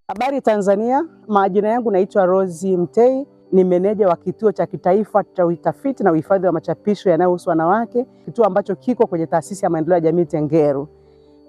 Habari Tanzania, majina yangu naitwa Rose Mtei, ni meneja wa kituo cha kitaifa cha utafiti na uhifadhi wa machapisho yanayohusu wanawake, kituo ambacho kiko kwenye taasisi ya maendeleo ya jamii Tengeru.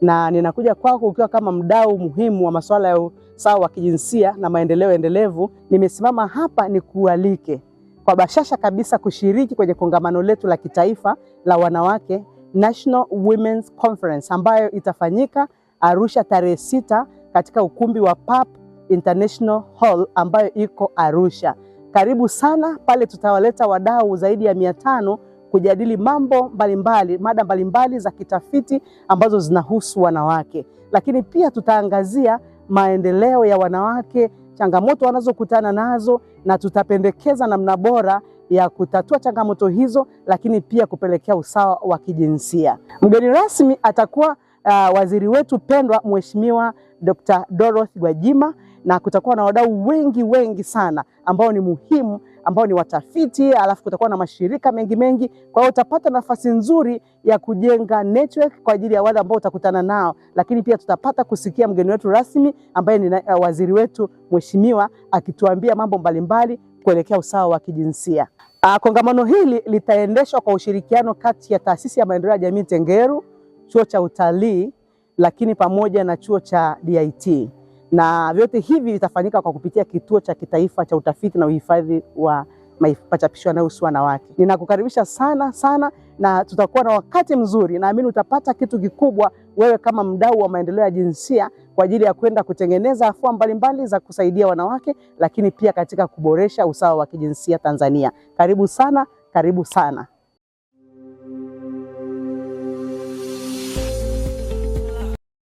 Na ninakuja kwako ukiwa kama mdau muhimu wa masuala ya usawa wa kijinsia na maendeleo endelevu. Nimesimama hapa nikualike kwa bashasha kabisa kushiriki kwenye kongamano letu la kitaifa la wanawake, National Women's Conference, ambayo itafanyika Arusha tarehe 6 katika ukumbi wa PAP International Hall ambayo iko Arusha. Karibu sana pale, tutawaleta wadau zaidi ya 500 kujadili mambo mbalimbali, mada mbalimbali za kitafiti ambazo zinahusu wanawake. Lakini pia tutaangazia maendeleo ya wanawake, changamoto wanazokutana nazo, na tutapendekeza namna bora ya kutatua changamoto hizo, lakini pia kupelekea usawa wa kijinsia. Mgeni rasmi atakuwa waziri wetu pendwa Mheshimiwa Dr. Dorothy Gwajima, na kutakuwa na wadau wengi sana ambao ni muhimu, ambao ni watafiti, alafu kutakuwa na mashirika mengi. Kwa hiyo utapata nafasi nzuri ya kujenga network kwa ajili ya wale ambao utakutana nao, lakini pia tutapata kusikia mgeni wetu rasmi ambaye ni waziri wetu mheshimiwa akituambia mambo mbalimbali kuelekea usawa wa kijinsia. Kongamano hili litaendeshwa kwa ushirikiano kati ya taasisi ya maendeleo ya jamii Tengeru, chuo cha utalii, lakini pamoja na chuo cha DIT, na vyote hivi vitafanyika kwa kupitia kituo cha kitaifa cha utafiti na uhifadhi wa machapisho yanayohusu wanawake. Ninakukaribisha sana na tutakuwa na wakati mzuri. Naamini utapata kitu kikubwa wewe kama mdau wa maendeleo ya jinsia kwa ajili ya kwenda kutengeneza afua mbalimbali za kusaidia wanawake, lakini pia katika kuboresha usawa wa kijinsia Tanzania. Karibu sana.